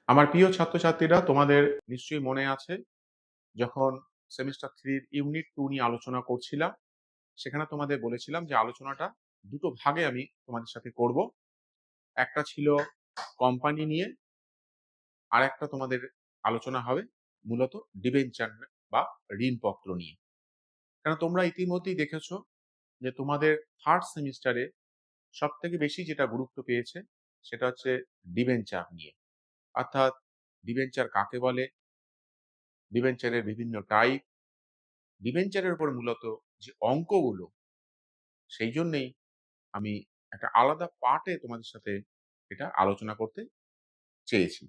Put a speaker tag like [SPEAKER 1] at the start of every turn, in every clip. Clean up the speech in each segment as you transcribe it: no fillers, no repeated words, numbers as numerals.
[SPEAKER 1] আমার প্রিয় ছাত্রছাত্রীরা, তোমাদের নিশ্চয়ই মনে আছে যখন সেমিস্টার 3 ইউনিট 2 নিয়ে আলোচনা করছিলাম, সেখানে তোমাদের বলেছিলাম যে আলোচনাটা দুটো ভাগে আমি তোমাদের সাথে করব। একটা ছিল কোম্পানি নিয়ে, আর একটা তোমাদের আলোচনা হবে মূলত ডিবেঞ্চার বা ঋণপত্র নিয়ে। কারণ তোমরা ইতিমধ্যেই দেখেছো যে তোমাদের থার্ড সেমিস্টারে সব থেকে বেশি যেটা গুরুত্ব পেয়েছে সেটা হচ্ছে ডিবেঞ্চার নিয়ে। অর্থাৎ ডিবেঞ্চার কাকে বলে, ডিবেঞ্চারের বিভিন্ন টাইপ, ডিবেঞ্চারের উপর মূলত যে অঙ্কগুলো, সেই জন্যেই আমি একটা আলাদা পার্টে তোমাদের সাথে এটা আলোচনা করতে চেয়েছি।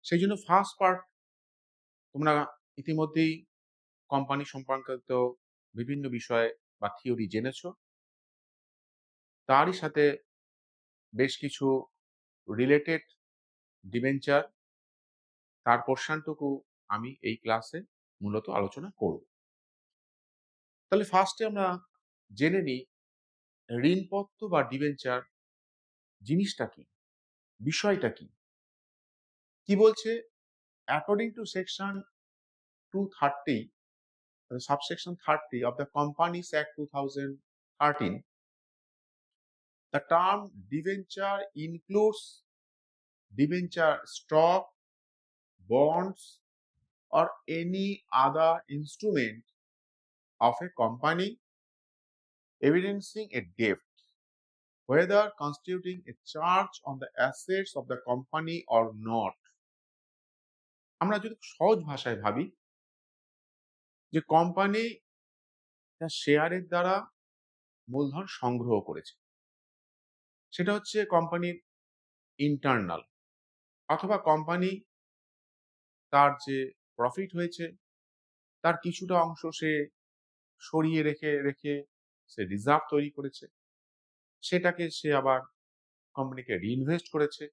[SPEAKER 1] সেই জন্য ফার্স্ট পার্ট তোমরা ইতিমধ্যেই কোম্পানি সম্পর্কিত বিভিন্ন বিষয় বা থিওরি জেনেছো। তারই সাথে বেশ কিছু রিলেটেড ডিবেঞ্চার, তার পোর্শনটুকু আমি এই ক্লাসে মূলত আলোচনা করব। তাহলে ফার্স্টে আমরা জেনে নিই ঋণপত্র বা ডিবেঞ্চার জিনিসটা কি, বিষয়টা কি। কি বলছে? According to section 230, subsection 30 of the Companies Act 2013, the term debenture includes debenture stock, bonds, or any other instrument of a company evidencing a debt, whether constituting a charge on the assets of the company or not. আমরা যদি সহজ ভাষায় ভাবি যে company তার শেয়ারের দ্বারা মূলধন সংগ্রহ করেছে, সেটা হচ্ছে কোম্পানির ইন্টারনাল, অথবা কোম্পানি তার যে প্রফিট হয়েছে তার কিছুটা অংশ সে সরিয়ে রেখে রেখে সে রিজার্ভ তৈরি করেছে, সেটাকে সে আবার কোম্পানিকে রিইনভেস্ট করেছে।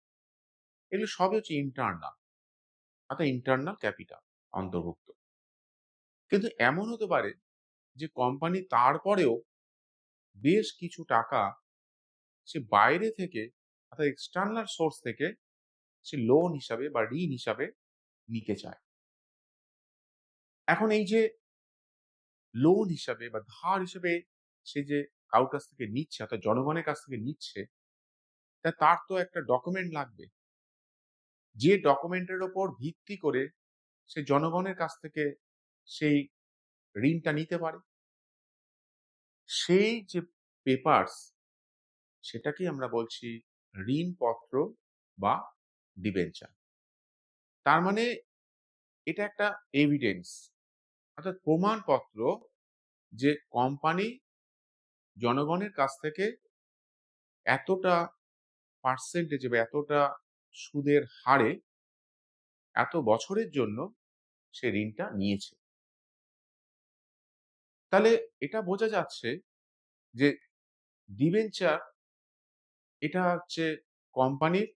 [SPEAKER 1] এগুলো সবই হচ্ছে ইন্টারনাল, অর্থাৎ ইন্টারনাল ক্যাপিটাল অন্তর্ভুক্ত। কিন্তু এমন হতে পারে যে কোম্পানি তারপরেও বেশ কিছু টাকা সে বাইরে থেকে, অর্থাৎ এক্সটার্নাল সোর্স থেকে সে লোন হিসাবে বা ঋণ হিসাবে নিতে চায়। এখন এই যে লোন হিসাবে বা ধার হিসেবে সে যে কারোর কাছ থেকে নিচ্ছে, অর্থাৎ জনগণের কাছ থেকে নিচ্ছে, তার তো একটা ডকুমেন্ট লাগবে, যে ডকুমেন্টের ওপর ভিত্তি করে সে জনগণের কাছ থেকে সেই ঋণটা নিতে পারে। সেই যে পেপারস, সেটাকেই আমরা বলছি ঋণপত্র বা ডিবেঞ্চার। তার মানে এটা একটা এভিডেন্স, অর্থাৎ প্রমাণপত্র যে কোম্পানি জনগণের কাছ থেকে এতটা পার্সেন্টেজে বা এতটা সুদের হারে এত বছরের জন্য সে ঋণটা নিয়েছে। তাহলে এটা বোঝা যাচ্ছে যে ডিবেঞ্চার এটা হচ্ছে কোম্পানির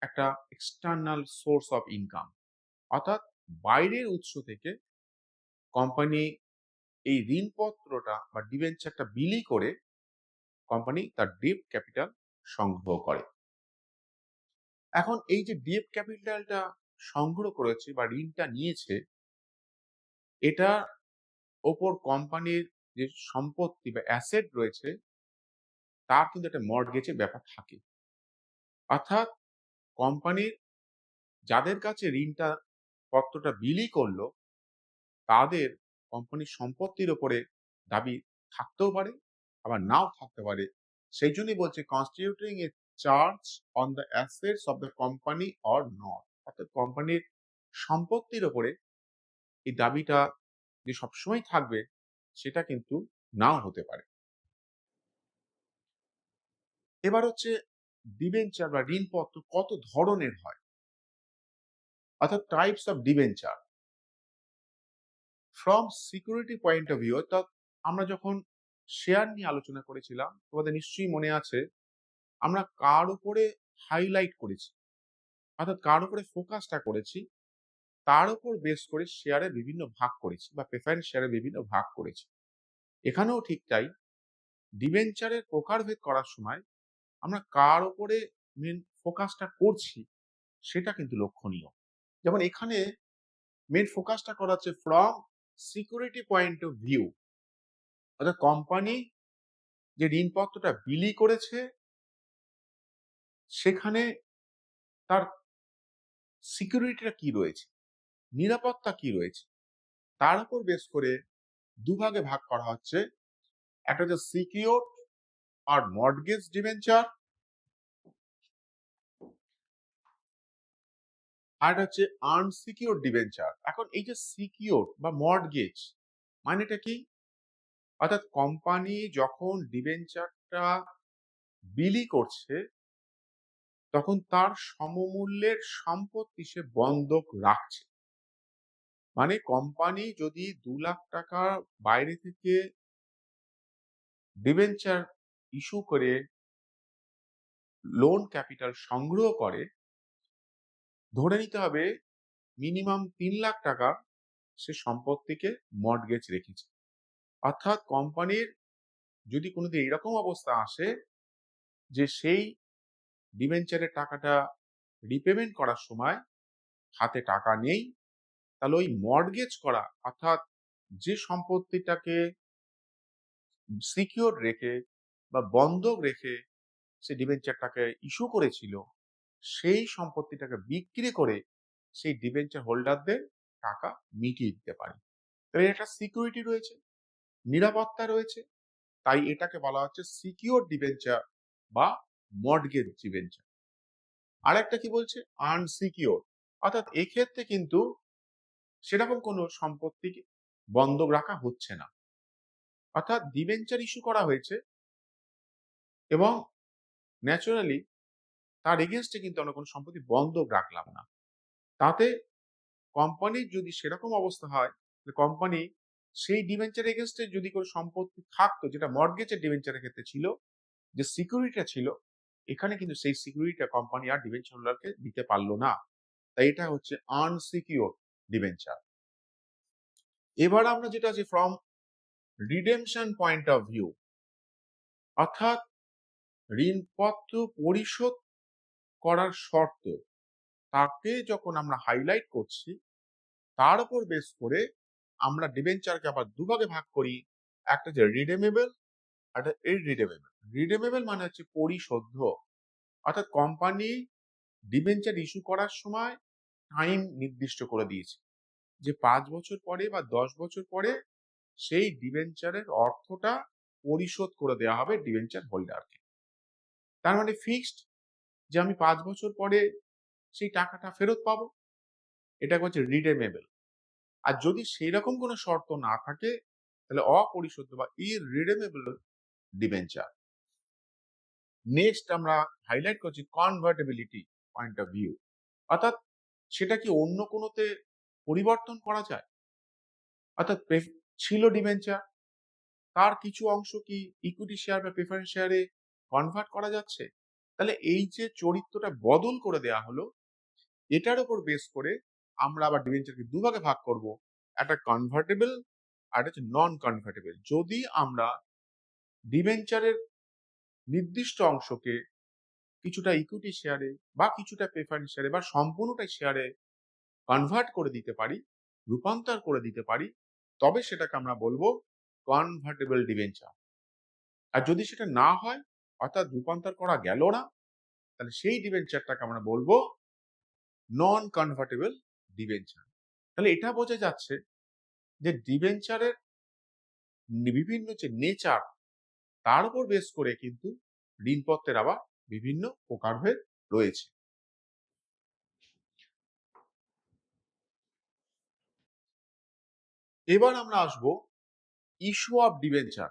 [SPEAKER 1] একটা এক্সটার্নাল সোর্স অফ ইনকাম, অর্থাৎ বাইরের উৎস থেকে কোম্পানি এই ঋণপত্রটা বা ডিবেঞ্চারটা বিলি করে কোম্পানি তার ডেট ক্যাপিটাল সংগ্রহ করে। এখন এই যে ডেট ক্যাপিটালটা সংগ্রহ করেছে বা ঋণটা নিয়েছে, এটা ওপর কোম্পানির যে সম্পত্তি বা অ্যাসেট রয়েছে তার কিন্তু একটা মর্টগেজের ব্যাপার থাকে। অর্থাৎ কোম্পানির যাদের কাছে ঋণটা পত্রটা বিলি করলো তাদের কোম্পানির সম্পত্তির ওপরে দাবি থাকতেও পারে, আবার নাও থাকতে পারে। সেই জন্যই বলছে constituting a charge on the assets of the company or not, অর্থাৎ কোম্পানির সম্পত্তির ওপরে এই দাবিটা যে সবসময় থাকবে সেটা কিন্তু নাও হতে পারে। এবার হচ্ছে ডিবেঞ্চার বা ঋণপত্র কত ধরনের হয়, অর্থাৎ types of debenture from security point of view. অর্থাৎ আমরা যখন শেয়ার নিয়ে আলোচনা করেছিলাম, তোমাদের নিশ্চয়ই মনে আছে আমরা কার উপরে হাইলাইট করেছি, অর্থাৎ কার উপরে ফোকাসটা করেছি, তার উপর বেস করে শেয়ারের বিভিন্ন ভাগ করেছি বা প্রেফারেন্স শেয়ারের বিভিন্ন ভাগ করেছি। এখানেও ঠিক তাই, ডিবেঞ্চারের প্রকারভেদ করার সময় আমরা কার উপরে মেন ফোকাসটা করছি সেটা কিন্তু লক্ষণীয়। যেমন এখানে মেন ফোকাসটা করা হচ্ছে from security point of view, অর্থাৎ কোম্পানি যে ঋণপত্রটা বিলি করেছে সেখানে তার সিকিউরিটিটা কি রয়েছে, নিরাপত্তা কি রয়েছে, তার উপর বেস করে দুভাগে ভাগ করা হচ্ছে। একটা হচ্ছে সিকিউর আর মর্টগেজ ডিবেঞ্চার, আর একটা হচ্ছে আনসিকিউর ডিবেঞ্চার। এখন এই যে সিকিউর বা মর্টগেজ মানেটা কি, অর্থাৎ কোম্পানি যখন ডিবেঞ্চারটা বিলি করছে তখন তার সমমূল্যের সম্পত্তি সে বন্ধক রাখছে। মানে কোম্পানি যদি 2 লাখ টাকা বাইরে থেকে ডিবেঞ্চার ইস্যু করে লোন ক্যাপিটাল সংগ্রহ করে, ধরে নিতে হবে মিনিমাম 3 লাখ টাকা সে সম্পত্তিকে মর্টগেজ রেখেছে। অর্থাৎ কোম্পানির যদি কোনোদিন এরকম অবস্থা আসে যে সেই ডিবেঞ্চারের টাকাটা রিপেমেন্ট করার সময় হাতে টাকা নেই, তাহলে ওই মর্টগেজ করা অর্থাৎ যে সম্পত্তিটাকে সিকিউর রেখে বা বন্ধক রেখে সে ডিবেঞ্চারটাকে ইস্যু করেছিল, সেই সম্পত্তিটাকে বিক্রি করে সেই ডিবেঞ্চার হোল্ডারদের টাকা মিটিয়ে দিতে পারে। তাহলে একটা সিকিউরিটি রয়েছে, নিরাপত্তা রয়েছে, তাই এটাকে বলা হচ্ছে সিকিউর ডিবেঞ্চার বা মর্টগেজ ডিবেঞ্চার। আরেকটা কি বলছে, আনসিকিউর, অর্থাৎ এক্ষেত্রে কিন্তু সেরকম কোনো সম্পত্তি বন্ধক রাখা হচ্ছে না, অর্থাৎ ডিবেঞ্চার ইস্যু করা হয়েছে এবং ন্যাচারালি তার এগেনস্টে কিন্তু আমরা কোনো সম্পত্তি বন্ধক রাখলাম না। তাতে কোম্পানির যদি সেরকম অবস্থা হয় যে কোম্পানি সেই ডিবেঞ্চার এগেনস্টে যদি কোনো সম্পত্তি থাকতো যেটা মর্টগেজের ডিবেঞ্চারের ক্ষেত্রে ছিল, যে সিকিউরিটিটা ছিল, এখানে কিন্তু সেই সিকিউরিটিটা কোম্পানি আর ডিবেঞ্চার হোল্ডারকে দিতে পারলো না, তাই এটা হচ্ছে আনসিকিউর ডিবেঞ্চার। এবার আমরা যেটা আছে from redemption point of view, অর্থাৎ ঋণপত্র পরিশোধ করার শর্ত তাকে যখন আমরা হাইলাইট করছি, তার উপর বেস করে আমরা ডিবেঞ্চারকে আবার দুভাগে ভাগ করি। একটা হচ্ছে রিডেমেবল, একটা ইররিডেমেবল। রিডেমেবল মানে হচ্ছে পরিশোধ্য, অর্থাৎ কোম্পানি ডিবেঞ্চার ইস্যু করার সময় টাইম নির্দিষ্ট করে দিয়েছে যে 5 বছর পরে বা 10 বছর পরে সেই ডিবেঞ্চারের অর্থটা পরিশোধ করে দেওয়া হবে ডিবেঞ্চার হোল্ডারকে। তার মানে ফিক্সড যে আমি 5 বছর পরে সেই টাকাটা ফেরত পাবো, এটা হচ্ছে রিডেমেবল। আর যদি সেই রকম কোনো শর্ত না থাকে তাহলে অপরিশোধ্য বা ইররিডেমেবল ডিবেঞ্চার। নেক্সট আমরা হাইলাইট করছি কনভার্টেবিলিটি পয়েন্ট অফ ভিউ, অর্থাৎ সেটা কি অন্য কোনোতে পরিবর্তন করা যায়, অর্থাৎ ছিল ডিবেঞ্চার, তার কিছু অংশ কি ইকুইটি শেয়ার বা প্রেফারেন্স শেয়ারে কনভার্ট করা যাচ্ছে। তাহলে এই যে চরিত্রটা বদল করে দেয়া হলো, এটার উপর বেস করে আমরা আবার ডিবেঞ্চারকে দুভাগে ভাগ করব, একটা কনভার্টেবল আর একটা হচ্ছে নন কনভার্টেবল। যদি আমরা ডিবেঞ্চারের নির্দিষ্ট অংশকে কিছুটা ইকুইটি শেয়ারে বা কিছুটা প্রেফারেন্স শেয়ারে বা সম্পূর্ণটাই শেয়ারে কনভার্ট করে দিতে পারি, রূপান্তর করে দিতে পারি, তবে সেটাকে আমরা বলবো কনভার্টেবল ডিবেঞ্চার। আর যদি সেটা না হয়, অর্থাৎ রূপান্তর করা গেল না, তাহলে সেই ডিবেঞ্চারটাকে আমরা বলবো নন কনভার্টেবল ডিবেঞ্চার। তাহলে এটা বোঝা যাচ্ছে যে ডিবেঞ্চারের বিভিন্ন যে নেচার, তার উপর বেস করে কিন্তু ঋণপত্রের আবার বিভিন্ন প্রকারভেদ রয়েছে। এবার আমরা আসবো ইস্যু অফ ডিবেঞ্চার,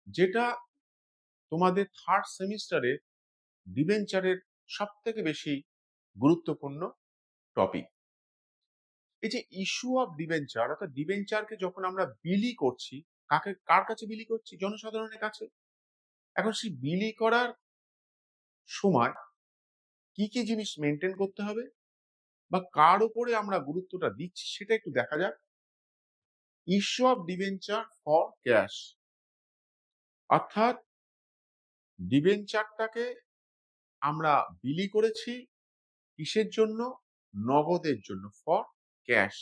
[SPEAKER 1] যেটা তোমাদের থার্ড সেমিস্টারে ডিবেঞ্চারের সব থেকে বেশি গুরুত্বপূর্ণ টপিক। এই যে ইস্যু অফ ডিবেঞ্চার, অর্থাৎ ডিবেঞ্চারকে যখন আমরা বিলি করছি, কার কাছে বিলি করছি? জনসাধারণের কাছে। এখন সেই বিলি করার সময় কি কি জিনিস মেনটেন করতে হবে বা কার উপরে আমরা গুরুত্বটা দিচ্ছি সেটা একটু দেখা যাক। Issue of debenture for cash, অর্থাৎ ডিবেঞ্চারটাকে আমরা বিলি করেছি কিসের জন্য? নগদের জন্য, ফর ক্যাশ।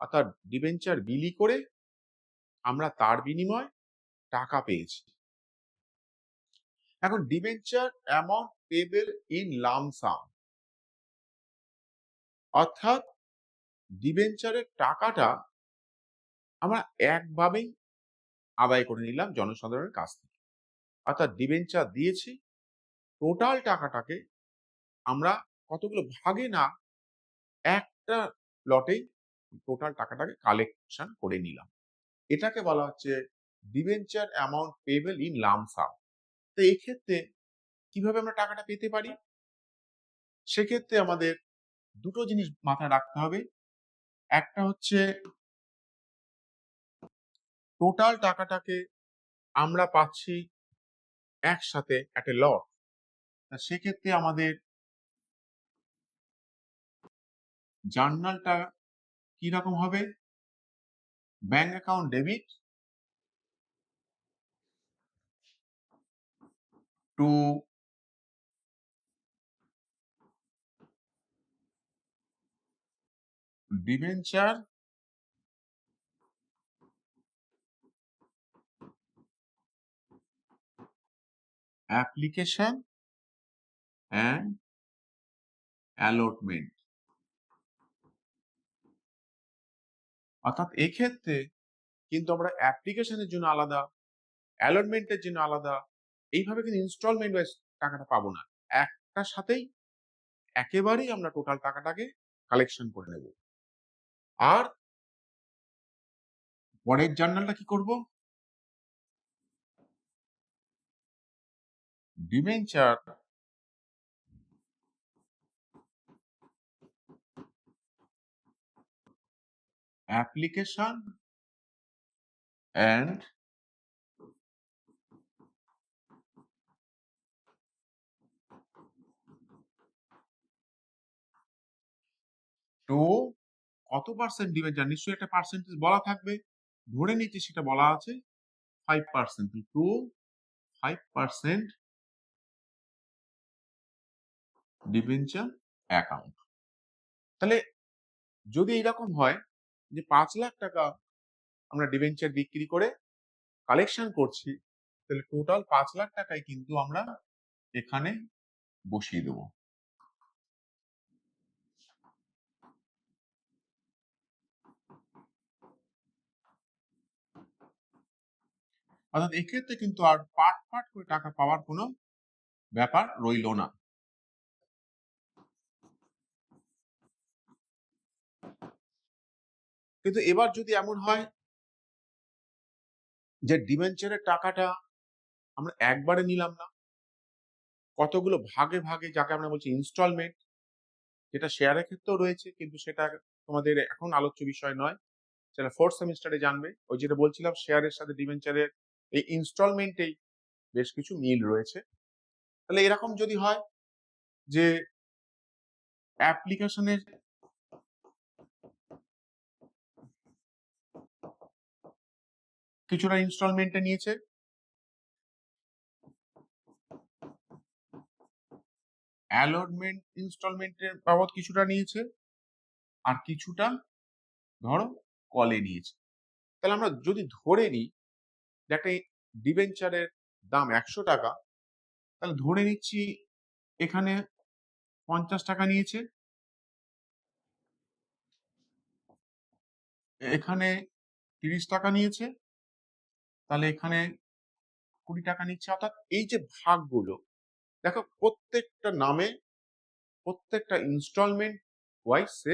[SPEAKER 1] অর্থাৎ ডিবেঞ্চার বিলি করে আমরা তার বিনিময়ে টাকা পেয়েছি। এখন debenture amount payable in lump sum, অর্থাৎ ডিবেঞ্চারের টাকাটা আমরা একভাবেই আদায় করে নিলাম জনসাধারণের কাছ থেকে। অর্থাৎ ডিবেঞ্চার দিয়েছি, টোটাল টাকাটাকে আমরা কতগুলো ভাগে না একটা লটেই টোটাল টাকাটাকে কালেকশন করে নিলাম। এটাকে বলা হচ্ছে debenture amount payable in lump sum. তো এক্ষেত্রে কিভাবে আমরা টাকাটা পেতে পারি? সেক্ষেত্রে আমাদের দুটো জিনিস মাথায় রাখতে হবে। একটা হচ্ছে টোটাল টাকাটাকে আমরা পাচ্ছি একসাথে একটা লট। সেক্ষেত্রে আমাদের জার্নালটা কি রকম হবে? Bank account debit two debenture application and allotment. অর্থাৎ এক্ষেত্রে কিন্তু আমরা অ্যাপ্লিকেশনের জন্য আলাদা, অ্যালটমেন্টের জন্য আলাদা, এইভাবে কিন্তু ইনস্টলমেন্ট ওয়াইজ টাকাটা পাবো না। একটার সাথেই একেবারেই আমরা টোটাল টাকাটাকে কালেকশন করে নেব। আর পরের জার্নালটা কি করব? ডিবেঞ্চার অ্যাপ্লিকেশন অ্যান্ড টু কত পার্সেন্ট ডিবেঞ্চার, নিশ্চয়ই একটা পার্সেন্টেজ বলা থাকবে, ধরে নিচ্ছি সেটা বলা আছে 5%, টু 5% ডিবেঞ্চার অ্যাকাউন্ট। তাহলে যদি এরকম হয় যে 5 লাখ টাকা আমরা ডিবেঞ্চার বিক্রি করে কালেকশন করছি, তাহলে টোটাল 5 লাখ টাকাই কিন্তু আমরা এখানে বসিয়ে দেবো। অর্থাৎ এক্ষেত্রে কিন্তু আর পার্ট পার্ট করে টাকা পাওয়ার কোনো ব্যাপার রইল না। কিন্তু এবার যদি এমন হয় যে ডিবেঞ্চারের টাকাটা আমরা একবারে নিলাম না, কতগুলো ভাগে ভাগে, যাকে আমরা বলছি ইনস্টলমেন্ট, যেটা শেয়ারের ক্ষেত্রেও রয়েছে, কিন্তু সেটা তোমাদের এখন আলোচ্য বিষয় নয়, সেটা ফোর্থ সেমিস্টারে জানবে। ওই যেটা বলছিলাম শেয়ারের সাথে ডিবেঞ্চারের এই ইনস্টলমেন্টেই বেশ কিছু মিল রয়েছে। তাহলে এরকম যদি হয় যে অ্যাপ্লিকেশনের কিছুটা ইনস্টলমেন্টে নিয়েছে, অ্যালটমেন্ট ইনস্টলমেন্টের বাবদ কিছুটা নিয়েছে, আর কিছুটা ধরো কলে নিয়েছে। তাহলে আমরা যদি ধরে নিই যে একটা ডিবেঞ্চারের দাম 100 টাকা, তাহলে ধরে নিচ্ছি এখানে 50 টাকা নিয়েছে, এখানে 30 টাকা নিয়েছে, তাহলে এখানে 20 টাকা নিচ্ছে। অর্থাৎ এই যে ভাগগুলো দেখো, প্রত্যেকটা নামে প্রত্যেকটা ইনস্টলমেন্ট ওয়াইজ সে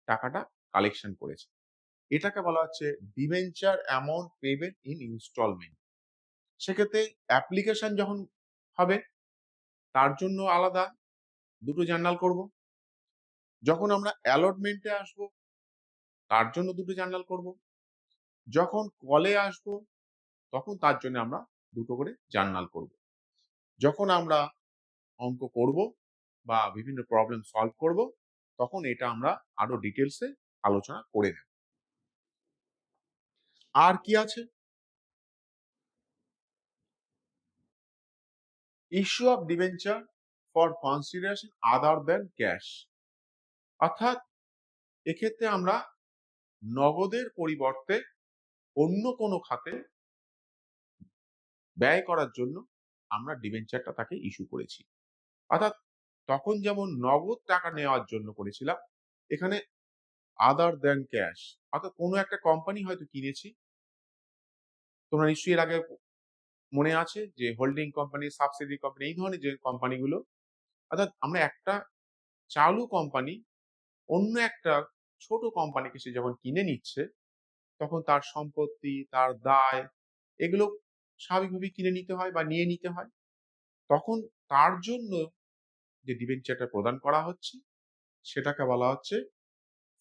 [SPEAKER 1] টাকাটা কালেকশন করেছে। এটাকে বলা হচ্ছে debenture amount payable in instalment. সেক্ষেত্রে অ্যাপ্লিকেশন যখন হবে তার জন্য আলাদা দুটো জার্নাল করব, যখন আমরা অ্যালটমেন্টে আসবো তার জন্য দুটো জার্নাল করব, যখন কলে আসবো তখন তার জন্য আমরা দুটো করে জার্নাল করব। যখন আমরা অঙ্ক করব বা বিভিন্ন প্রবলেম সলভ করব তখন এটা আমরা আরো ডিটেলসে আলোচনা করে নেব। আর কি আছে? Issue of debenture for consideration other than cash. অর্থাৎ এক্ষেত্রে আমরা নগদের পরিবর্তে অন্য কোনো খাতে ব্যয় করার জন্য আমরা ডিবেঞ্চারটা তাকে ইস্যু করেছি। অর্থাৎ তখন যেমন নগদ টাকা নেওয়ার জন্য করেছিলাম, এখানে আদার দেন ক্যাশ, অর্থাৎ কোনো একটা কোম্পানি হয়তো কিনেছি, তোমরা নিশ্চয়ই এর আগে মনে আছে যে হোল্ডিং কোম্পানি, সাবসিডি কোম্পানি, এই ধরনের যে কোম্পানিগুলো, অর্থাৎ আমরা একটা চালু কোম্পানি অন্য একটা ছোট কোম্পানিকে সে যখন কিনে নিচ্ছে, তখন তার সম্পত্তি, তার দায়, এগুলো স্বাভাবিকভাবে কিনে নিতে হয় বা নিয়ে নিতে হয়। তখন তার জন্য যে ডিবেঞ্চারটা প্রদান করা হচ্ছে সেটাকে বলা হচ্ছে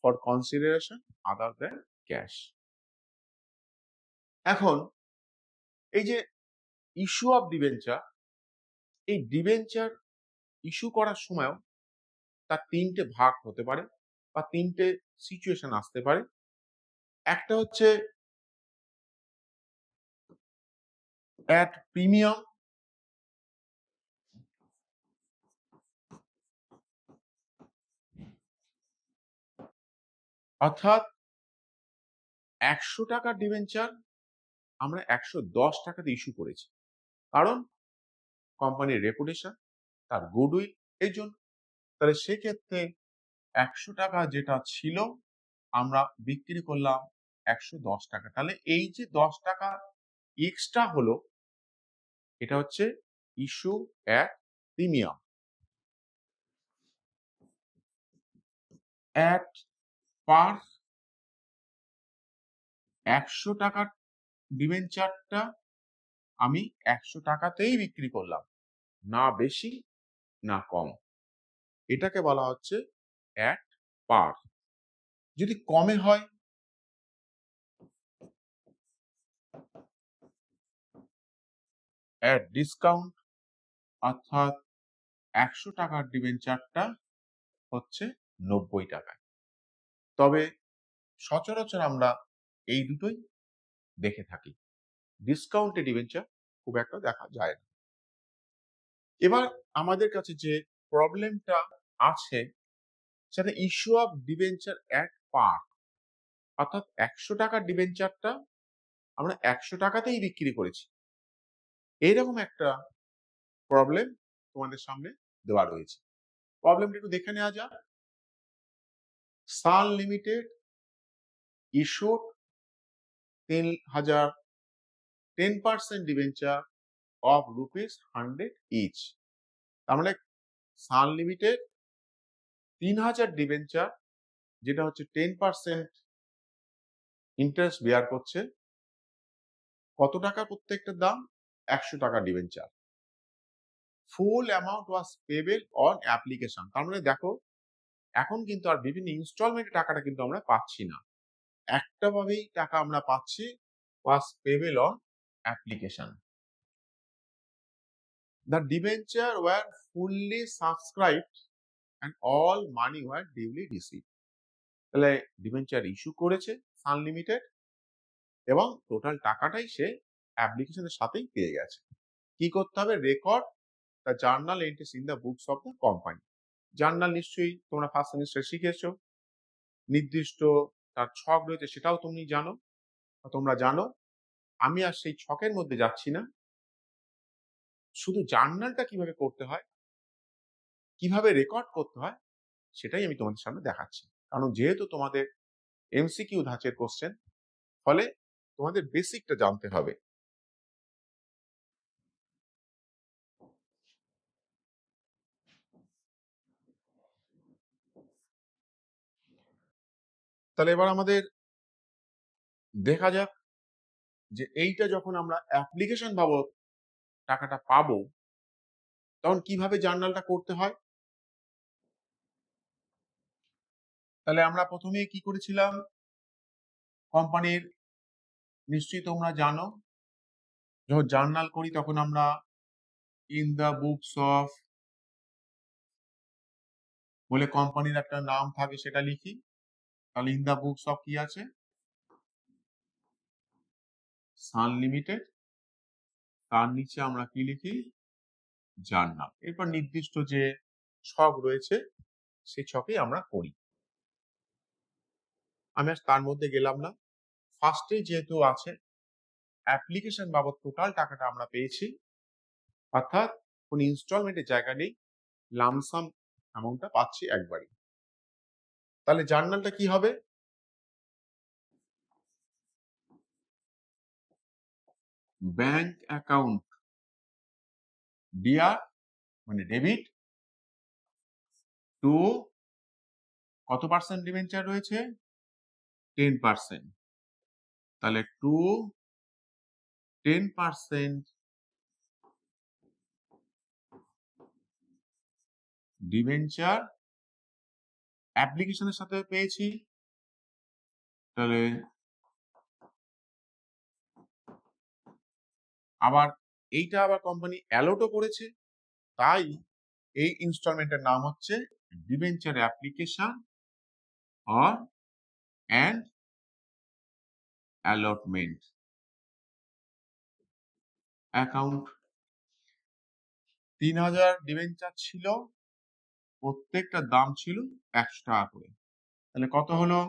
[SPEAKER 1] for consideration other than cash. এখন এই যে ইস্যু অফ ডিবেঞ্চার, এই ডিবেঞ্চার ইস্যু করার সময়ও তার তিনটে ভাগ হতে পারে বা তিনটে সিচুয়েশন আসতে পারে। একটা হচ্ছে অ্যাট প্রিমিয়াম, অর্থাৎ 100 টাকার ডিবেঞ্চার আমরা 110 টাকাতে ইস্যু করেছি, কারণ কোম্পানির রেপুটেশন, তার গুডউইল, এই জন্য। তাহলে সেক্ষেত্রে 100 টাকা যেটা ছিল আমরা বিক্রি করলাম 110 টাকা। তাহলে এই যে 10 টাকা এক্সট্রা হলো, এটা হচ্ছে ইস্যু অ্যাট প্রিমিয়াম। অ্যাট পার 100 টাকার ডিবেঞ্চারটা আমি 100 টাকাতেই বিক্রি করলাম, না বেশি না কম। এটাকে বলা হচ্ছে অ্যাট পার। যদি কমে হয়, অ্যাট ডিসকাউন্ট, অর্থাৎ 100 টাকার ডিবেঞ্চারটা হচ্ছে 90 টাকায়। তবে সচরাচর আমরা এই দুটোই দেখে থাকি, ডিসকাউন্টে ডিবেঞ্চার খুব একটা দেখা যায় না। এবার আমাদের কাছে যে প্রবলেমটা আছে সেটা ইস্যু অফ ডিবেঞ্চার অ্যাট পার, অর্থাৎ 100 টাকার ডিবেঞ্চারটা আমরা 100 টাকাতেই বিক্রি করেছি, এইরকম একটা প্রবলেম তোমাদের সামনে দেওয়া রয়েছে। প্রবলেমটা একটু দেখে নেওয়া যাক। Sun limited issued 10% debenture of ₹100 each. তার মানে সান লিমিটেড 3000 ডিবেঞ্চার, যেটা হচ্ছে 10% ইন্টারেস্ট বেয়ার করছে। কত টাকা প্রত্যেকটা দাম? 100 টাকা debenture. Full amount was payable on application. তার মানে দেখো, এখন কিন্তু আর বিভিন্ন ইনস্টলমেন্টে টাকাটা কিন্তু আমরা পাচ্ছি না, একটা ভাবেই টাকা আমরা পাচ্ছি, was payable on application. The debenture were fully subscribed and all money were duly received. তাহলে ডিবেঞ্চার ইস্যু করেছে সান লিমিটেড এবং টোটাল টাকাটাই সে অ্যাপ্লিকেশনের সাথেই পেয়ে গেছে। কি করতে হবে? Record the journal entries in the books of the company. Journal নিশ্চয়ই তোমরা ফার্স্ট সেমিস্টারে শিখেছো, নির্দিষ্ট তার ছক রয়েছে, সেটাও তুমি জানো, তোমরা জানো। আমি আর সেই ছকের মধ্যে যাচ্ছি না, শুধু জার্নালটা কিভাবে করতে হয়, কিভাবে রেকর্ড করতে হয়, সেটাই আমি তোমাদের সামনে দেখাচ্ছি। কারণ যেহেতু তোমাদের এমসিকিউ ধাঁচের কোশ্চেন, ফলে তোমাদের বেসিকটা জানতে হবে। তাহলে এবার আমাদের দেখা যাক যে এইটা যখন আমরা অ্যাপ্লিকেশন বাবদ টাকাটা পাবো, তখন কিভাবে জার্নালটা করতে হয়। তাহলে আমরা প্রথমেই কি করেছিলাম, কোম্পানির, নিশ্চয়ই তোমরা জানো, যখন জার্নাল করি তখন আমরা ইন দ্য বুকস অফ বলে কোম্পানির একটা নাম থাকে, সেটা লিখি। তাহলে ইন দ্য বুকস অফ কি আছে? সান লিমিটেড। তার নিচে আমরা কি লিখি? জার্নাল। এরপর নির্দিষ্ট যে ছক রয়েছে সেই ছকেই আমরা করি। আমি আজ তার মধ্যে গেলাম না। ফার্স্টে যেহেতু আছে অ্যাপ্লিকেশন বাবদ টোটাল টাকাটা আমরা পেয়েছি, অর্থাৎ কোন ইনস্টলমেন্টের জায়গা নেই, লামসাম অ্যামাউন্টটা পাচ্ছি একবারে। তাহলে জার্নালটা কি হবে? ব্যাংক অ্যাকাউন্ট ডিআর মানে ডেবিট টু কত পার্সেন্ট ডিবেঞ্চার রয়েছে? 10%। তাহলে টু 10% ডিবেঞ্চার অ্যাপ্লিকেশনের সাথে পেয়েছি। তাহলে আবার এইটা আবার কোম্পানি অ্যালোটও করেছে, তাই এই ইনস্টলমেন্টের নাম হচ্ছে debenture application or and allotment account. 3000 debenture ছিল, প্রত্যেকটার দাম ছিল 100 টাকা করে। তাহলে কত হলো?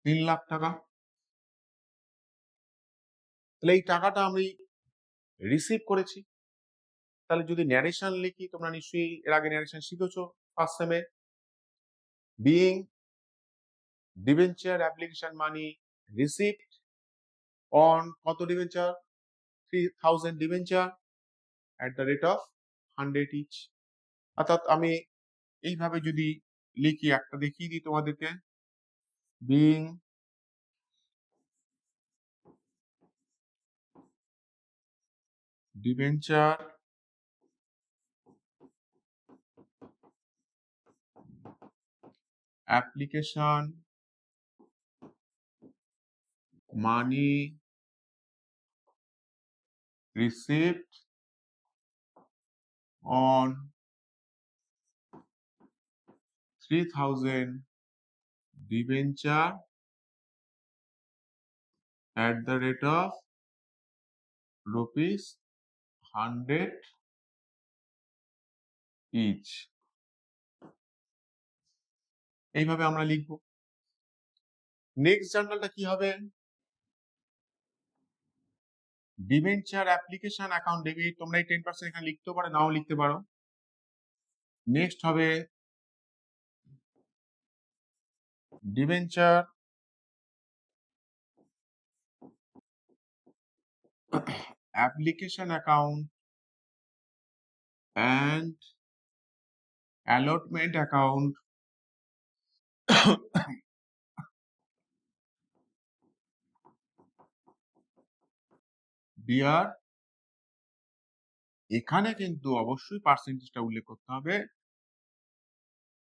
[SPEAKER 1] 3 লাখ টাকা। তাহলে এই টাকাটা আমি রিসিভ করেছি। তাহলে যদি ন্যারেশন লিখি, তোমরা নিশ্চয়ই এর আগে ন্যারেশন শিখেছো ফার্স্ট সেমে। Being debenture application money received on কত debenture? 3000 debenture at the rate of 100 each. অর্থাৎ আমি এইভাবে যদি লিখি, একটা দেখিয়ে দিই তোমাদেরকে। Being debenture application money received on 3000 debenture at the rate of rupees 100 each। এইভাবে আমরা লিখব। নেক্সট জার্নালটা কি হবে? Debenture application account debit. তোমরা এই 10% এখানে লিখতে পারো, নাও লিখতে পারো। নেক্সট হবে debenture application account and allotment account DR. এখানে কিন্তু অবশ্যই পার্সেন্টেজটা উল্লেখ করতে হবে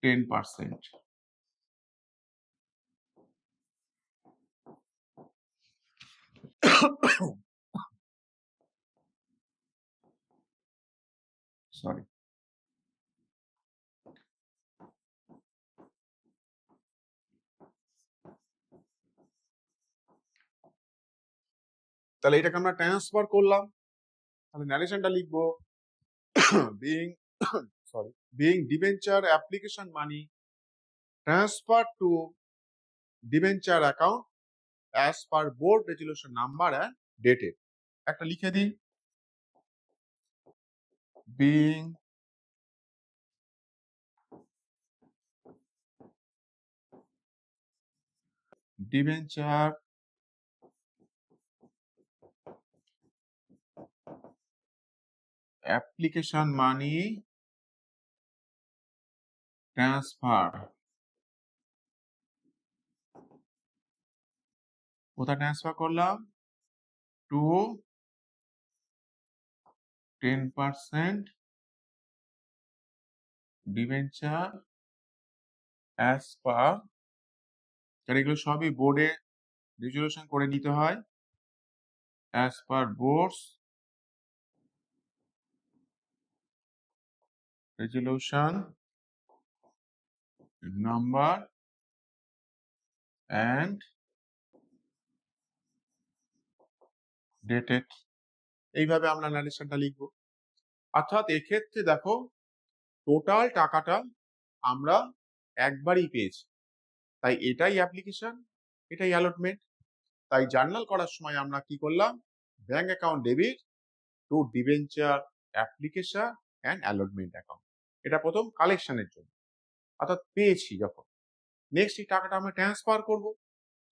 [SPEAKER 1] 10%। সরি। তাহলে এটাকে আমরা ট্রান্সফার করলাম। তাহলে ন্যারেশনটা লিখবো being sorry being debenture application money transfer to debenture account as per board resolution number and dated. একটা লিখে দিই, being debenture application money transfer. কোথায় ট্রান্সফার করলাম? To 10% debenture as per. এগুলো সবই বোর্ডে রেজুলেশন করে নিতে হয়। As per boards resolution number and dated, এইভাবে আমরা ন্যারেশনটা লিখবো। অর্থাৎ এক্ষেত্রে দেখো টোটাল টাকাটা আমরা একবারই পেয়েছি, তাই এটাই অ্যাপ্লিকেশন, এটাই অ্যালটমেন্ট। তাই জার্নাল করার সময় আমরা কি করলাম, bank account debit two debenture application and allotment account, এটা প্রথম কালেকশনের জন্য, অর্থাৎ পেয়েছি যখন নেক্সট এই টাকাটা আমরা ট্রান্সফার করব,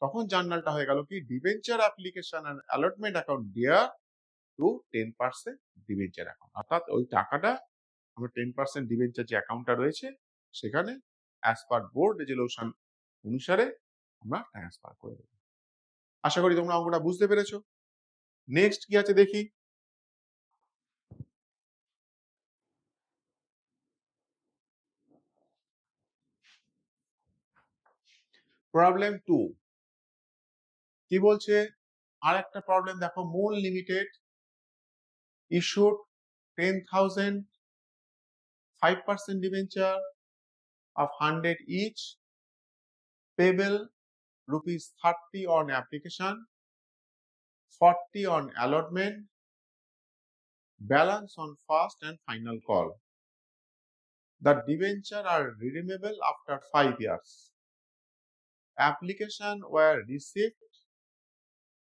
[SPEAKER 1] তখন জার্নালটা হয়ে গেল কি debenture application and allotment account there to 10% debenture account, অর্থাৎ ওই টাকাটা আমরা 10% ডিবেঞ্চার যে অ্যাকাউন্টটা রয়েছে সেখানে অ্যাজ পার বোর্ড রেজলিউশন অনুসারে আমরা ট্রান্সফার করে দেবো। আশা করি তোমরা অঙ্কটা বুঝতে পেরেছো। নেক্সট কি আছে দেখি। প্রবলেম 2 কি বলছে, আর একটা প্রবলেম দেখো, মূল limited issued 10,000 5% debenture of 100 each, payable rupees 30 on application, 40 on allotment, balance on first and final call. The debenture are redeemable after 5 years. Application were received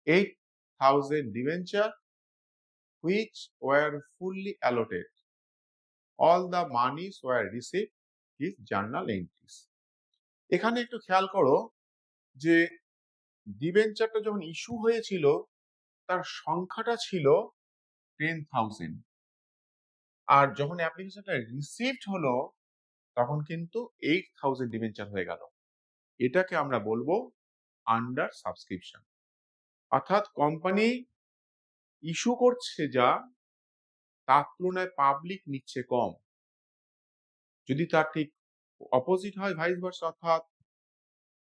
[SPEAKER 1] 8,000 debenture which were fully allotted. All the monies were received is journal entries. এখানে একটু খেয়াল করো যে ডিবেঞ্চারটা যখন issue হয়েছিল তার সংখ্যাটা ছিল 10,000, আর যখন অ্যাপ্লিকেশনটা রিসিভড হলো তখন কিন্তু 8,000 ডিবেঞ্চার হয়ে গেল। এটাকে আমরা বলবো আন্ডার সাবস্ক্রিপশন, অর্থাৎ কোম্পানি ইস্যু করছে যা তার তুলনায় পাবলিক নিচ্ছে কম। যদি তার ঠিক অপোজিট হয়, ভাইস ভার্সা, অর্থাৎ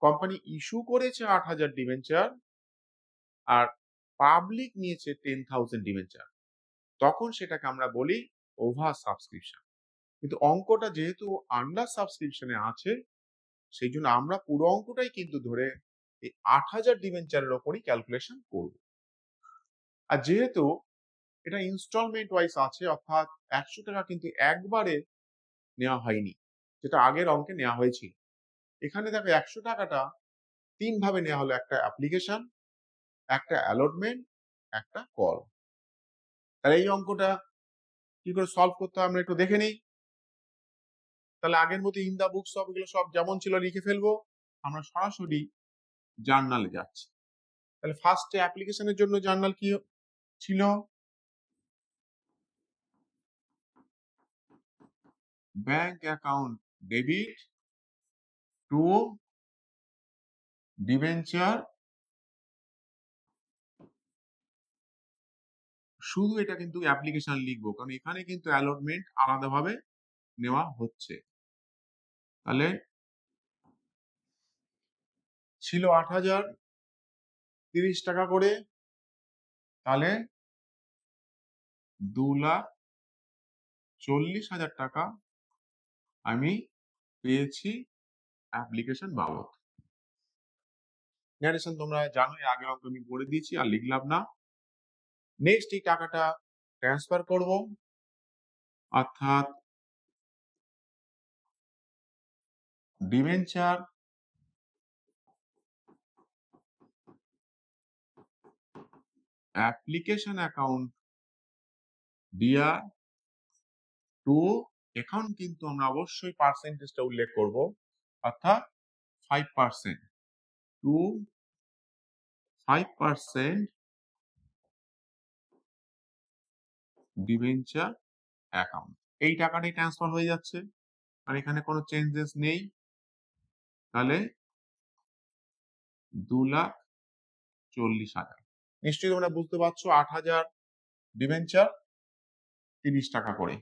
[SPEAKER 1] কোম্পানি ইস্যু করেছে 8,000 ডিবেঞ্চার আর পাবলিক নিয়েছে 10,000 ডিবেঞ্চার, তখন সেটাকে আমরা বলি ওভার সাবস্ক্রিপশন। কিন্তু অঙ্কটা যেহেতু আন্ডার সাবস্ক্রিপশনে আছে সেই জন্য আমরা পুরো অঙ্কটাই কিন্তু ধরে এই 8,000 ডিবেঞ্চারের ওপরই ক্যালকুলেশন করব। আর যেহেতু এটা ইনস্টলমেন্ট ওয়াইজ আছে, অর্থাৎ 100 টাকা কিন্তু একবারে নেওয়া হয়নি, যেটা আগের অঙ্কে নেওয়া হয়েছিল। এখানে দেখো 100 টাকাটা 3 ভাবে নেওয়া হলো, একটা অ্যাপ্লিকেশন, একটা অ্যালটমেন্ট, একটা কল। তাহলে এই অঙ্কটা কি করে সলভ করতে হয় আমরা একটু দেখে নিই। তাহলে আগের মতো ইন দা বুক সব এগুলো সব যেমন ছিল লিখে ফেলবো, আমরা সরাসরি জার্নালে যাচ্ছি। তাহলে ফার্স্টে অ্যাপ্লিকেশনের জন্য জার্নাল কি ছিল, bank account debit two debenture, শুধু এটা কিন্তু অ্যাপ্লিকেশন লিখবো কারণ এখানে কিন্তু অ্যালটমেন্ট আলাদাভাবে নেওয়া হচ্ছে। তাহলে ছিল 8,000 30 টাকা করে, তাহলে 2,40,000 টাকা আমি পেয়েছি অ্যাপ্লিকেশন বাবদ। ন্যারেশন তোমরা জানো, এর আগের অঙ্ক আমি করে দিয়েছি আর লিখলাম না। নেক্সট এই টাকাটা ট্রান্সফার করব, অর্থাৎ ডিবেঞ্চার অ্যাপ্লিকেশন অ্যাকাউন্ট দিয়া টু, এখন কিন্তু আমরা অবশ্যই পার্সেন্টেজটা উল্লেখ করব, অর্থাৎ 5% টু 5% ডিবেঞ্চার অ্যাকাউন্ট। এই টাকাটাই ট্রান্সফার হয়ে যাচ্ছে আর এখানে কোনো চেঞ্জেস নেই। তাহলে 2,40,000। নিশ্চয়ই তোমরা বুঝতে পারছো 8,000 ডিবেঞ্চার 30 টাকা করে।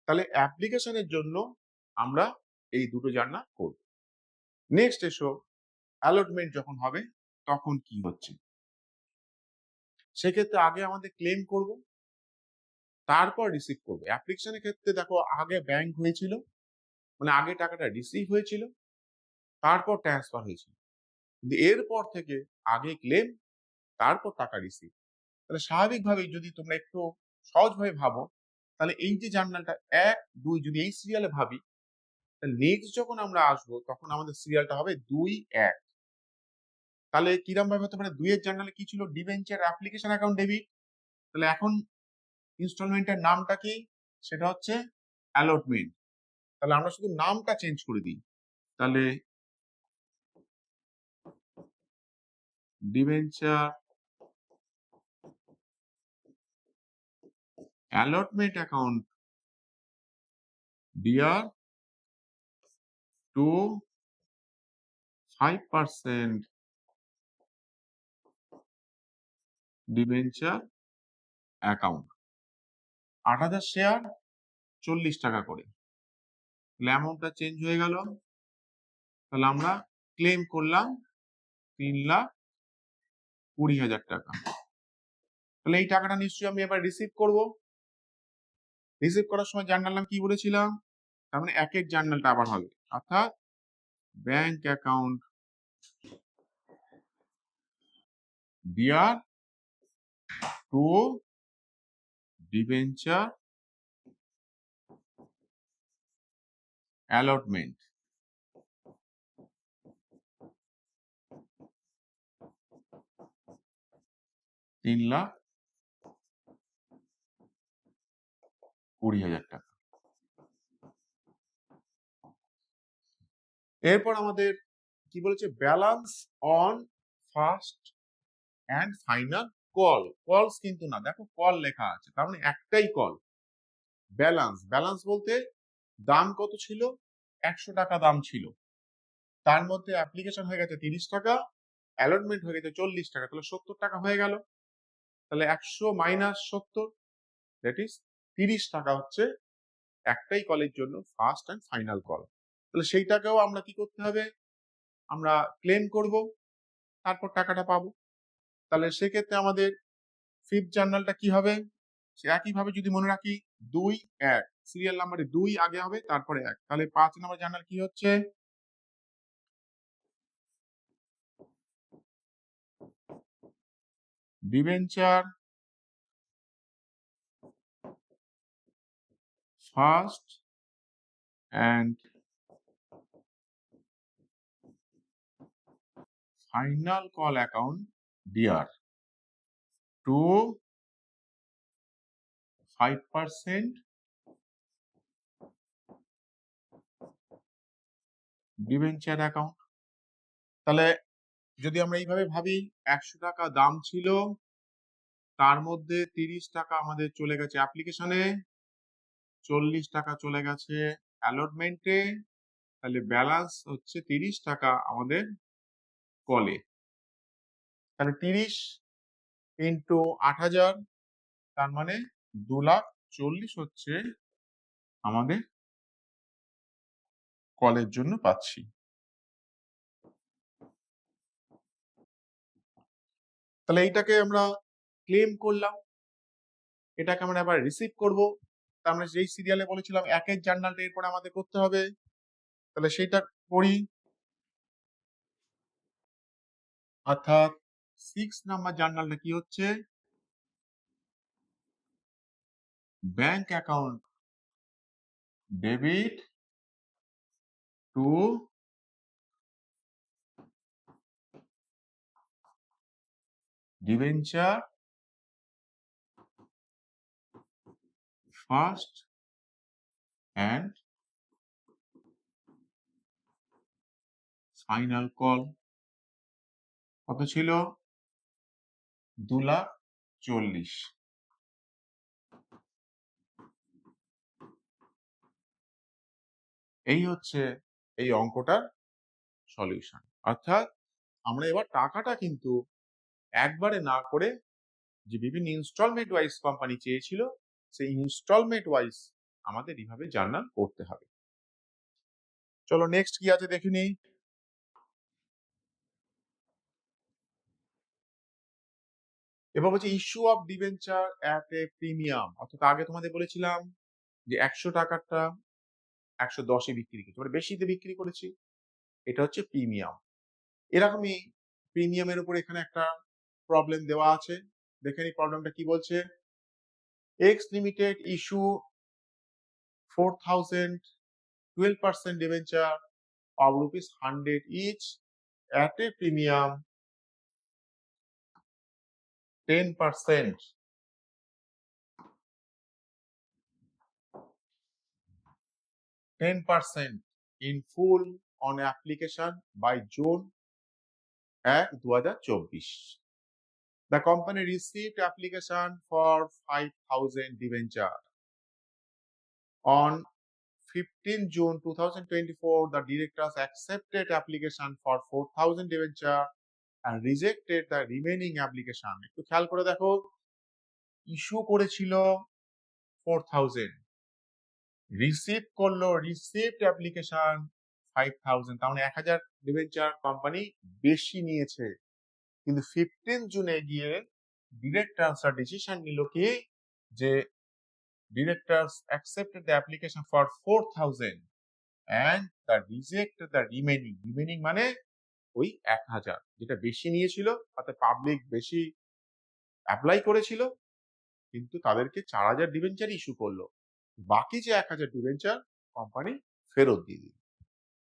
[SPEAKER 1] তাহলে অ্যাপ্লিকেশনের জন্য আমরা এই দুটো জার্নাল করব। নেক্সট এসো অ্যালটমেন্ট যখন হবে তখন কি হচ্ছে, সেক্ষেত্রে আগে আমাদের ক্লেম করব, তারপর রিসিভ করবো। অ্যাপ্লিকেশনের ক্ষেত্রে দেখো আগে ব্যাংক হয়েছিল, মানে আগে টাকাটা রিসিভ হয়েছিল, তারপর ট্রান্সফার হয়েছিল, কিন্তু এরপর থেকে আগে ক্লেম, তারপর টাকা রিসিভ। তাহলে স্বাভাবিকভাবেই যদি তোমরা একটু সহজভাবে ভাবো, তাহলে এই যে জার্নালটা 1, 2 যদি এই সিরিয়ালে ভাবি, তাহলে নেক্সট যখন আমরা আসবো তখন আমাদের সিরিয়ালটা হবে 2, 1। তাহলে কিরম ভাবে হতে পারে? 2 এর জার্নালে কি ছিল? Debenture application account debit. তাহলে এখন ইনস্টলমেন্টের নামটা কি? সেটা হচ্ছে অ্যালটমেন্ট। তাহলে আমরা শুধু নামটা চেঞ্জ করে দিই। তাহলে debenture allotment account DR to 5% debenture account, 8,000 share, 40 টাকা করে। তাহলে অ্যামাউন্টটা চেঞ্জ হয়ে গেল। তাহলে আমরা ক্লেম করলাম 3,20,000 টাকা। তাহলে এই টাকাটা নিশ্চয়ই আমি এবার রিসিভ করব। রিসিভ করার সময় জার্নাল নাম কি বলেছিলাম? তার মানে একের জার্নালটা আবার হবে, অর্থাৎ bank account DR to debenture allotment. $3,20,000 টাকা। এরপর আমাদের কি বলেছে? Balance on first and final call. Calls কিন্তু না, দেখো কল লেখা আছে, তার মানে একটাই কল। ব্যালান্স, ব্যালান্স বলতে দাম কত ছিল? 100 টাকা দাম ছিল, তার মধ্যে অ্যাপ্লিকেশন হয়ে গেছে 30 টাকা, অ্যালটমেন্ট হয়ে গেছে 40 টাকা, তাহলে 70 টাকা হয়ে গেল। তাহলে 100 মাইনাস 70, দ্যাট ইজ 30 টাকা হচ্ছে একটাই কলের জন্য ফার্স্ট অ্যান্ড ফাইনাল কল। তাহলে সেইটাকেও আমরা কি করতে হবে? আমরা ক্লেম করব, তারপর টাকাটা পাবো। তাহলে সেক্ষেত্রে আমাদের ফিফথ জার্নালটা কি হবে? সে একইভাবে যদি মনে রাখি 2, 1, সিরিয়াল নাম্বারে 2 আগে হবে, তারপরে 1। তাহলে 5 নম্বর জার্নাল কি হচ্ছে? Debenture first and final call account DR to 5% debenture account. তাহলে যদি আমরা এইভাবে ভাবি, 100 টাকা দাম ছিল, তার মধ্যে 30 টাকা আমাদের চলে গেছে অ্যাপ্লিকেশনে, 40 টাকা চলে গেছে অ্যালটমেন্টে, তাহলে ব্যালেন্স হচ্ছে 30 টাকা আমাদের কলে। তাহলে 30 ইন্টু 8,000, তার মানে 2,40,000 হচ্ছে আমাদের কলের জন্য পাচ্ছি। তাহলে এইটাকে আমরা ক্লেম করলাম, এটাকে আমরা আবার রিসিভ করব। তার মানে যেই সিরিয়ালে বলেছিলাম একের জার্নালটা এরপরে আমাদের করতে হবে, তাহলে সেইটা করি। অর্থাৎ 6 নাম্বার জার্নালটা কি হচ্ছে? Bank account debit two debenture first and final call. কত ছিল? 2,40,000। এই হচ্ছে এই অঙ্কটার সলিউশন। অর্থাৎ আমরা এবার টাকাটা কিন্তু একবারে না করে, যে বিভিন্ন ইনস্টলমেন্ট ওয়াইজ কোম্পানি চেয়েছিল, সেই ইনস্টলমেন্ট ওয়াইজ আমাদের এইভাবে জার্নাল করতে হবে। চলো নেক্সট কি আছে দেখে নিই। এবার বলছে issue of debenture at a premium. অর্থাৎ আগে তোমাদের বলেছিলাম যে 100 টাকাটা 110-এ বিক্রি করেছি, মানে বেশিতে বিক্রি করেছি। এটা হচ্ছে প্রিমিয়াম। এরকমই প্রিমিয়ামের উপর এখানে একটা প্রবলেম দেওয়া আছে। দেখে নিই প্রবলেমটা কি বলছে। X limited issue 4,000 12% debenture of rupees 100 each at a premium 10% in full on application by June 1, 2024. The company received application for 5,000 debenture. On 15 June 2024, the directors accepted application for 4,000 debenture and rejected the remaining application. একটু খেয়াল করে দেখো, issue করেছিল 4,000, receive করলো, received application 5,000, তার মানে 1,000 debenture company বেশি নিয়েছে। কিন্তু 15 জুনে গিয়ে ডিরেক্টরসরা ডিসিশন নিল কি, যে directors accepted the application for 4,000 and the rejected the remaining মানে ওই 1,000 যেটা বেশি নিয়েছিল, অর্থাৎ পাবলিক বেশি অ্যাপ্লাই করেছিল, কিন্তু তাদেরকে 4,000 ডিবেঞ্চার ইস্যু করলো, বাকি যে 1,000 ডিবেঞ্চার কোম্পানি ফেরত দিয়ে দিল।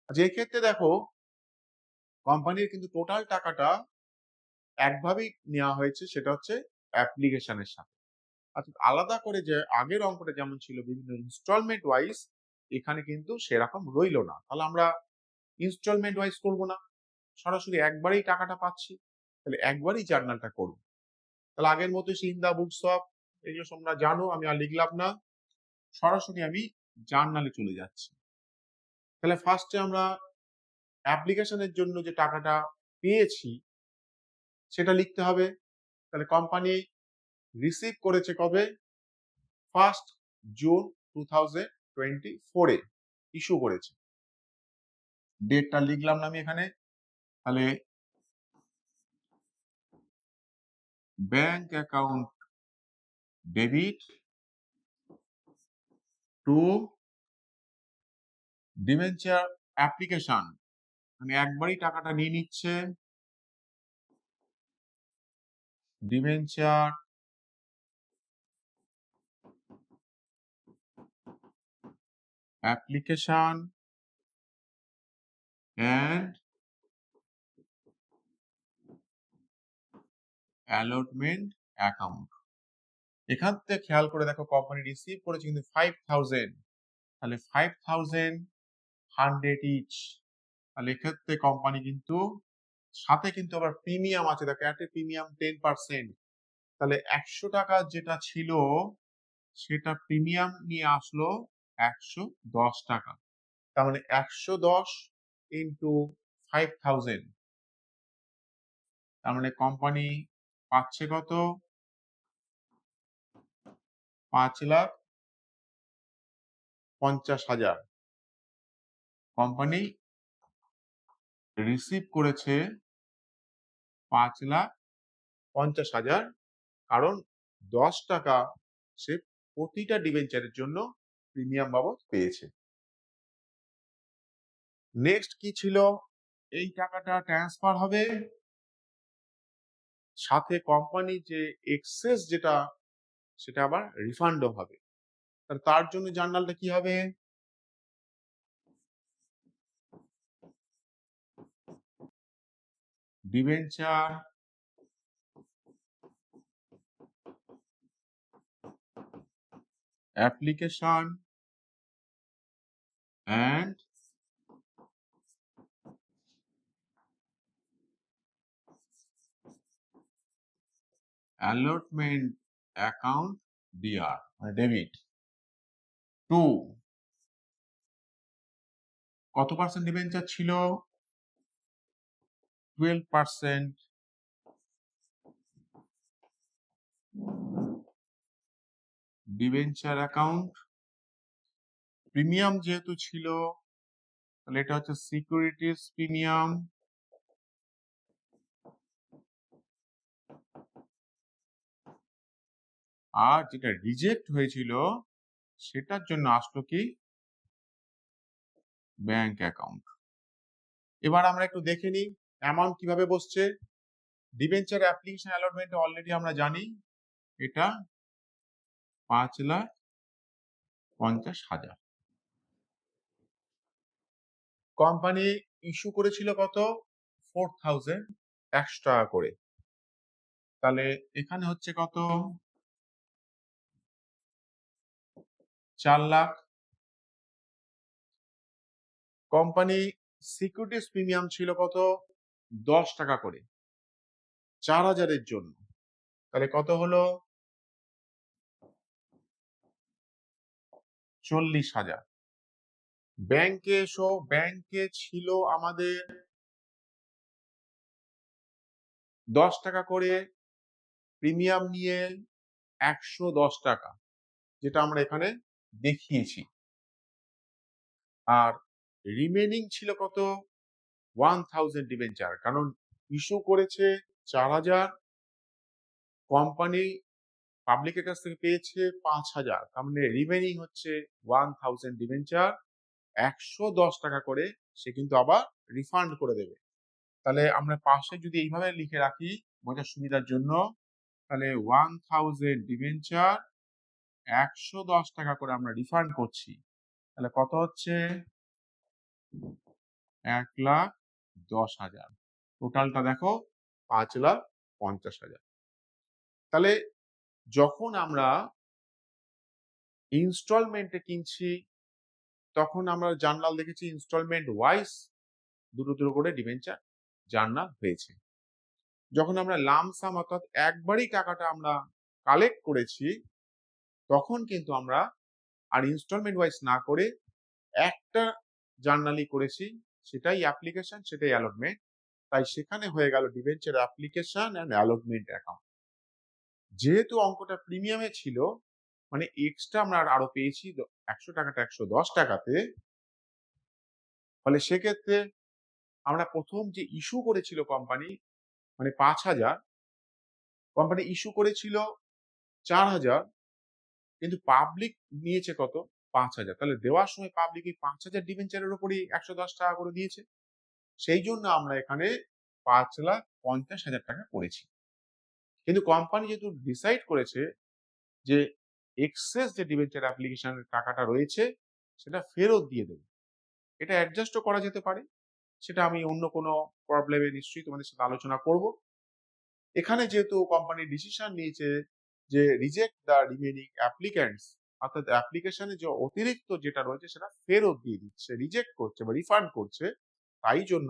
[SPEAKER 1] আচ্ছা, এক্ষেত্রে দেখো কোম্পানির কিন্তু টোটাল টাকাটা একভাবেই নেওয়া হয়েছে, সেটা হচ্ছে অ্যাপ্লিকেশনের সাথে। অর্থাৎ আলাদা করে যে আগের অঙ্কটা যেমন ছিল বিভিন্ন ইনস্টলমেন্ট ওয়াইজ, এখানে কিন্তু সেরকম রইলো না। তাহলে আমরা ইনস্টলমেন্ট ওয়াইজ করবো না, সরাসরি একবারেই টাকাটা পাচ্ছি, তাহলে একবারই জার্নালটা করবো। তাহলে আগের মতো ইন দা বুকস অফ, এগুলো তোমরা জানো, আমি আর লিখলাম না, সরাসরি আমি জার্নালে চলে যাচ্ছি। তাহলে ফার্স্টে আমরা অ্যাপ্লিকেশনের জন্য যে টাকাটা পেয়েছি সেটা লিখতে হবে। তাহলে কোম্পানি রিসিভ করেছে কবে, 1 জুন 2024 ইস্যু করেছে। ডেটটা লিখলাম না আমি এখানে। তাহলে bank account debit two debenture application, মানে একবারই টাকাটা নিয়ে নিচ্ছে, debenture application and allotment account. এখান থেকে খেয়াল করে দেখো কোম্পানি রিসিভ করেছে কিন্তু 5,000, তাহলে 5,000 100 ইচ, তাহলে এক্ষেত্রে কোম্পানি কিন্তু সাথে কিন্তু আবার প্রিমিয়াম আছে, দেখো একটা প্রিমিয়াম 10%, তাহলে 100 টাকা যেটা ছিল সেটা প্রিমিয়াম নিয়ে আসলো 110 টাকা, তার মানে 110 ইন্টু 5,000, তার মানে কোম্পানি পাচ্ছে কত, 5,50,000। কোম্পানি রিসিভ করেছে 5,50,000, কারণ 10 টাকা সে প্রতিটা ডিবেঞ্চারের জন্য প্রিমিয়াম বাবদ পেয়েছে। নেক্সট কি ছিল, এই টাকাটা ট্রান্সফার হবে, সাথে কোম্পানির যে এক্সেস যেটা সেটা আবার রিফান্ডও হবে। তার জন্য জার্নালটা কি হবে, debenture application and allotment account DR, মানে ডেবিট টু, কত পার্সেন্ট ডিবেঞ্চার ছিল, 12%, ডিবেঞ্চার অ্যাকাউন্ট, প্রিমিয়াম যেহেতু ছিল তাহলে এটা হচ্ছে সিকিউরিটিজ প্রিমিয়াম, আর যেটা রিজেক্ট হয়েছিল সেটার জন্য আসলো কি ব্যাংক অ্যাকাউন্ট। এবার আমরা একটু দেখে নিই অ্যামাউন্ট কিভাবে বসছে। ডিবেঞ্চার অ্যাপ্লিকেশন অ্যালটমেন্ট অলরেডি আমরা জানি এটা 5,50,000। কোম্পানি ইস্যু করেছিল কত? 4,100 টাকা করে। তাহলে এখানে হচ্ছে কত? 4 লাখ। কোম্পানি সিকিউরিটিজ প্রিমিয়াম ছিল কত? 10 টাকা করে 4,000 এর জন্য। তাহলে কত হলো? 40,000। ব্যাংকে এসো, ব্যাংকে ছিল আমাদের 10 টাকা করে প্রিমিয়াম নিয়ে 110 টাকা, যেটা আমরা এখানে দেখিয়েছি। আর রিমেনিং ছিল কত? 1000 ডিবেঞ্চার। কারণ ইস্যু করেছে 4,000, কোম্পানি পাবলিকের কাছ থেকে পেয়েছে 5,000, তার মানে রিমেনিং হচ্ছে 1000 ডিবেঞ্চার। 110 টাকা করে সে কিন্তু আবার রিফান্ড করে দেবে। তাহলে আমরা পাশে যদি এইভাবে লিখে রাখি বোঝার সুবিধার জন্য, তাহলে 1000 ডিবেঞ্চার 110 টাকা করে আমরা রিফান্ড করছি। তাহলে কত হচ্ছে? 1,10,000। টোটালটা দেখো 5,50,000। তাহলে যখন আমরা ইনস্টলমেন্টে কিনছি তখন আমরা জার্নাল দেখেছি ইনস্টলমেন্ট ওয়াইজ দুটো দুটো করে ডিবেঞ্চার জার্নাল হয়েছে। যখন আমরা লামসাম অর্থাৎ একবারই টাকাটা আমরা কালেক্ট করেছি তখন কিন্তু আমরা আর ইনস্টলমেন্ট ওয়াইজ না করে একটা জার্নালই করেছি, সেটাই অ্যাপ্লিকেশন, সেটাই অ্যালটমেন্ট। তাই সেখানে হয়ে গেল debenture application and allotment account. যেহেতু অঙ্কটা প্রিমিয়ামে ছিল, মানে এক্সট্রা আমরা আরো পেয়েছি 100 টাকাটা 110 টাকাতে, ফলে সেক্ষেত্রে আমরা প্রথম যে ইস্যু করেছিল কোম্পানি, মানে 5,000, কোম্পানি ইস্যু করেছিল 4,000, কিন্তু পাবলিক নিয়েছে কত? 5,000। তাহলে দেওয়ার সময় পাবলিক এই 5,000 ডিবেঞ্চারের উপরই 110 টাকা করে দিয়েছে। সেই জন্য আমরা এখানে 5,50,000 টাকা করেছি। কিন্তু কোম্পানি যেহেতু ডিসাইড করেছে যে এক্সেস যে ডিবেঞ্চার অ্যাপ্লিকেশনের টাকাটা রয়েছে সেটা ফেরত দিয়ে দেবে, এটা অ্যাডজাস্টও করা যেতে পারে, সেটা আমি অন্য কোনো প্রবলেমে নিশ্চয়ই তোমাদের সাথে আলোচনা করব। এখানে যেহেতু কোম্পানি ডিসিশন নিয়েছে যে রিজেক্ট দ্য রিমেনিং অ্যাপ্লিক্যান্টস, অর্থাৎ অ্যাপ্লিকেশনে যে অতিরিক্ত যেটা রয়েছে সেটা ফেরত দিয়ে দিচ্ছে, রিজেক্ট করছে বা রিফান্ড করছে, তাই জন্য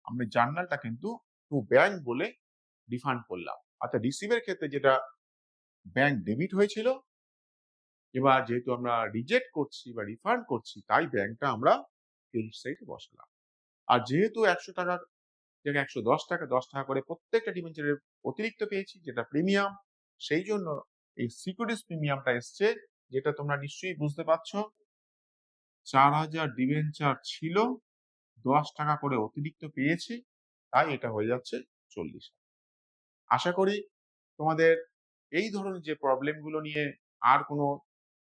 [SPEAKER 1] আমরা জার্নালটা কিন্তু টু ব্যাংক বলে রিফান্ড করলাম। অর্থাৎ রিসিভের ক্ষেত্রে যেটা ব্যাংক ডেবিট হয়েছিল, এবার যেহেতু আমরা রিজেক্ট করছি বা রিফান্ড করছি তাই ব্যাংকটা আমরা ক্রেডিট সাইডে বসালাম। আর যেহেতু 100 টাকার জায়গায় 110 টাকা 10 টাকা করে প্রত্যেকটা ডিবেঞ্চারের অতিরিক্ত পেয়েছি, যেটা প্রিমিয়াম, সেই জন্য এই সিকিউরিটিজ প্রিমিয়ামটা এসছে, যেটা তোমরা নিশ্চয়ই বুঝতে পারছো। 4,000 ডিবেঞ্চার ছিল, 10 টাকা করে অতিরিক্ত পেয়েছি, তাই এটা হয়ে যাচ্ছে 40। আশা করি তোমাদের এই ধরনের যে প্রবলেমগুলো নিয়ে আর কোনো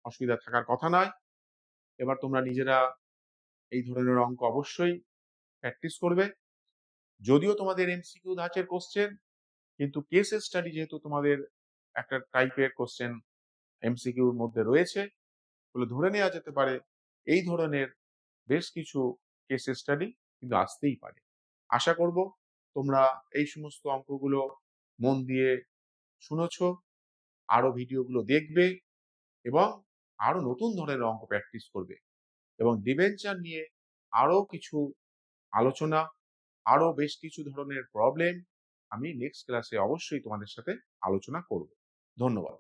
[SPEAKER 1] অসুবিধা থাকার কথা নয়। এবার তোমরা নিজেরা এই ধরনের অঙ্ক অবশ্যই প্র্যাকটিস করবে। যদিও তোমাদের এমসিকিউ ধাঁচের কোশ্চেন, কিন্তু কেস স্টাডি যেহেতু তোমাদের একটা টাইপের কোশ্চেন এমসিকিউর মধ্যে রয়েছে, বলে ধরে নেওয়া যেতে পারে এই ধরনের বেশ কিছু কেস স্টাডি কিন্তু আসতেই পারে। আশা করব তোমরা এই সমস্ত অঙ্কগুলো মন দিয়ে শুনেছ, আরো ভিডিওগুলো দেখবে এবং আরো নতুন ধরনের অঙ্ক প্র্যাকটিস করবে, এবং ডিবেঞ্চার নিয়ে আরো কিছু আলোচনা, আরো বেশ কিছু ধরনের প্রবলেম আমি নেক্সট ক্লাসে অবশ্যই তোমাদের সাথে আলোচনা করব। ধন্যবাদ।